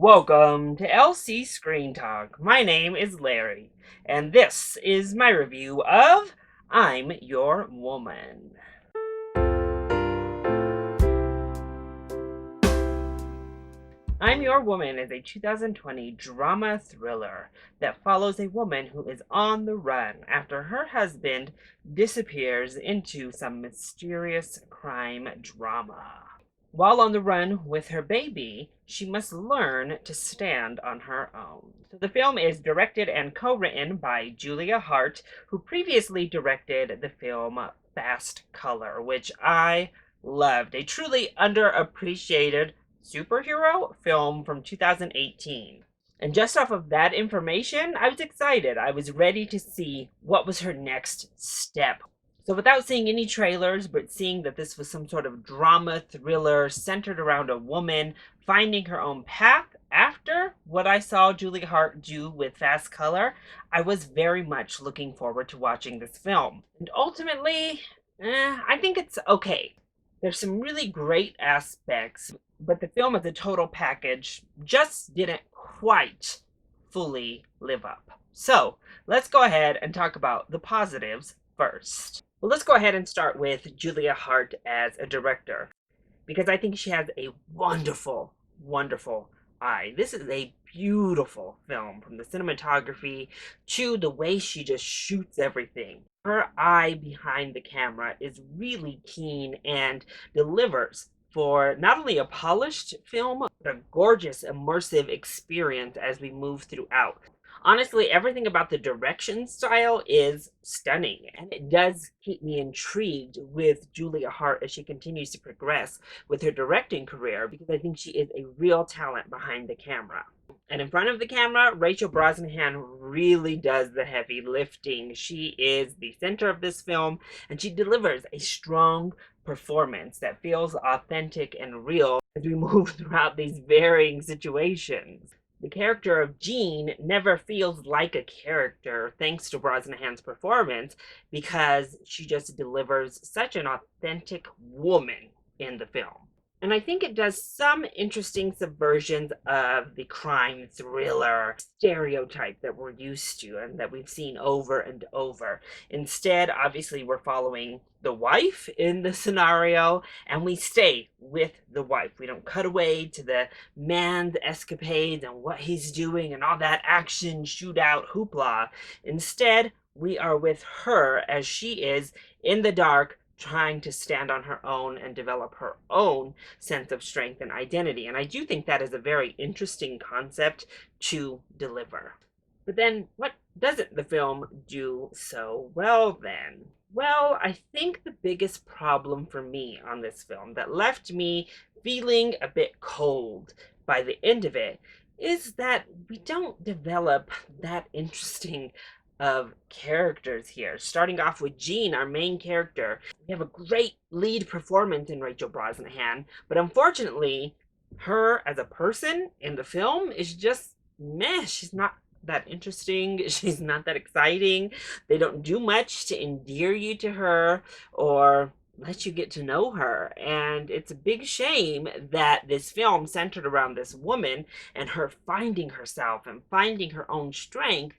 Welcome to LC Screen Talk. My name is Larry, and this is my review of I'm Your Woman. I'm Your Woman is a 2020 drama thriller that follows a woman who is on the run after her husband disappears into some mysterious crime drama. While on the run with her baby, she must learn to stand on her own. So the film is directed and co-written by Julia Hart, who previously directed the film Fast Color, which I loved. A truly underappreciated superhero film from 2018. And just off of that information, I was excited. I was ready to see what was her next step. So without seeing any trailers, but seeing that this was some sort of drama thriller centered around a woman finding her own path after what I saw Julie Hart do with Fast Color, I was very much looking forward to watching this film. And ultimately, I think it's okay. There's some really great aspects, but the film as a total package just didn't quite fully live up. So let's go ahead and talk about the positives first. Well, let's go ahead and start with Julia Hart as a director, because I think she has a wonderful, wonderful eye. This is a beautiful film, from the cinematography to the way she just shoots everything. Her eye behind the camera is really keen and delivers for not only a polished film, but a gorgeous, immersive experience as we move throughout. Honestly, everything about the direction style is stunning, and it does keep me intrigued with Julia Hart as she continues to progress with her directing career, because I think she is a real talent behind the camera. And in front of the camera, Rachel Brosnahan really does the heavy lifting. She is the center of this film, and she delivers a strong performance that feels authentic and real as we move throughout these varying situations. The character of Jean never feels like a character thanks to Brosnahan's performance, because she just delivers such an authentic woman in the film. And I think it does some interesting subversions of the crime thriller stereotype that we're used to and that we've seen over and over. Instead, obviously, we're following the wife in the scenario, and we stay with the wife. We don't cut away to the man's escapades and what he's doing and all that action, shootout, hoopla. Instead, we are with her as she is in the dark, trying to stand on her own and develop her own sense of strength and identity. And I do think that is a very interesting concept to deliver. But then, what doesn't the film do so well then? Well, I think the biggest problem for me on this film that left me feeling a bit cold by the end of it is that we don't develop that interesting of characters here. Starting off with Jean, our main character, we have a great lead performance in Rachel Brosnahan, but unfortunately, her as a person in the film is just meh. She's not that interesting. She's not that exciting. They don't do much to endear you to her or let you get to know her. And it's a big shame that this film centered around this woman and her finding herself and finding her own strength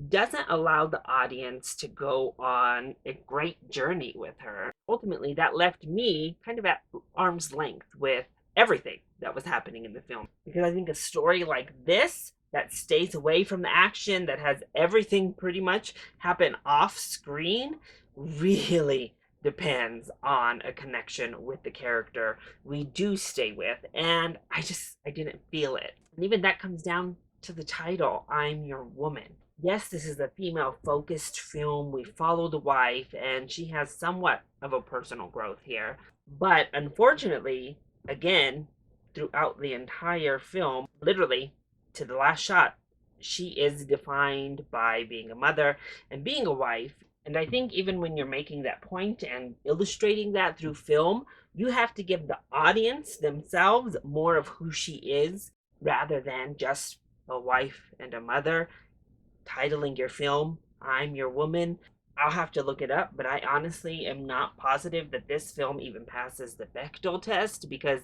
doesn't allow the audience to go on a great journey with her. Ultimately, that left me kind of at arm's length with everything that was happening in the film, because I think a story like this that stays away from the action, that has everything pretty much happen off screen, really depends on a connection with the character we do stay with, and I didn't feel it. And even that comes down to the title, I'm Your Woman. Yes, this is a female focused film. We follow the wife, and she has somewhat of a personal growth here, but unfortunately, again, throughout the entire film, literally to the last shot, she is defined by being a mother and being a wife. And I think even when you're making that point and illustrating that through film, you have to give the audience themselves more of who she is rather than just a wife and a mother. Titling your film, I'm Your Woman, I'll have to look it up, but I honestly am not positive that this film even passes the Bechdel test, because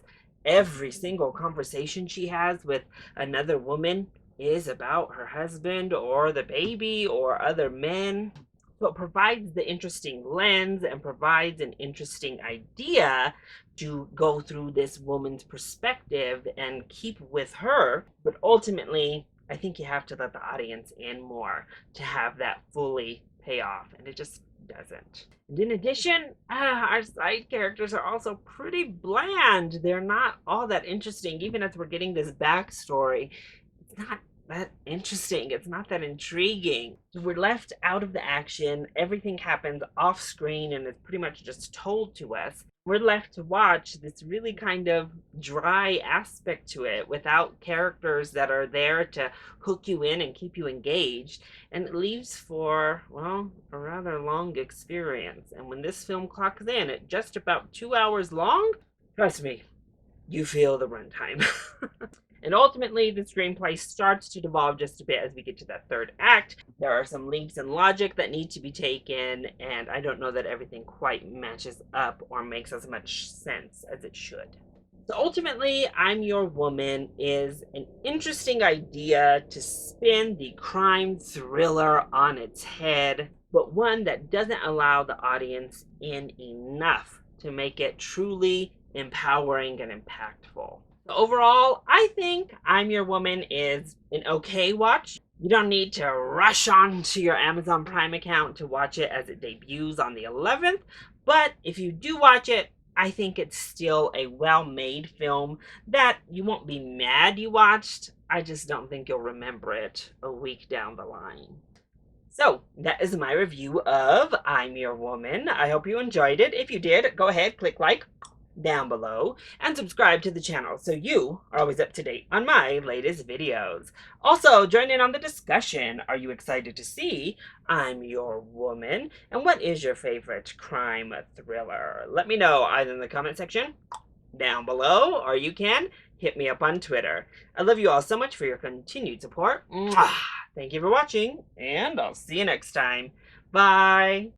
every single conversation she has with another woman is about her husband or the baby or other men. So it provides the interesting lens and provides an interesting idea to go through this woman's perspective and keep with her. But ultimately, I think you have to let the audience in more to have that fully pay off, and it just doesn't. And in addition, our side characters are also pretty bland. They're not all that interesting, even as we're getting this backstory. It's not that interesting. It's not that intriguing. We're left out of the action. Everything happens off screen and it's pretty much just told to us. We're left to watch this really kind of dry aspect to it without characters that are there to hook you in and keep you engaged. And it leaves for, well, a rather long experience. And when this film clocks in at just about 2 hours long, trust me, you feel the runtime. And ultimately, the screenplay starts to devolve just a bit as we get to that third act. There are some leaps in logic that need to be taken, and I don't know that everything quite matches up or makes as much sense as it should. So ultimately, I'm Your Woman is an interesting idea to spin the crime thriller on its head, but one that doesn't allow the audience in enough to make it truly empowering and impactful. Overall, I think I'm Your Woman is an okay watch. You don't need to rush on to your Amazon Prime account to watch it as it debuts on the 11th, but if you do watch it, I think it's still a well-made film that you won't be mad you watched. I just don't think you'll remember it a week down the line. So that is my review of I'm Your Woman. I hope you enjoyed it. If you did, go ahead, click like down below and subscribe to the channel so you are always up to date on my latest videos. Also, join in on the discussion. Are you excited to see I'm Your Woman? And what is your favorite crime thriller? Let me know either in the comment section down below, or you can hit me up on Twitter. I love you all so much for your continued support. Mwah! Thank you for watching, and I'll see you next time. Bye!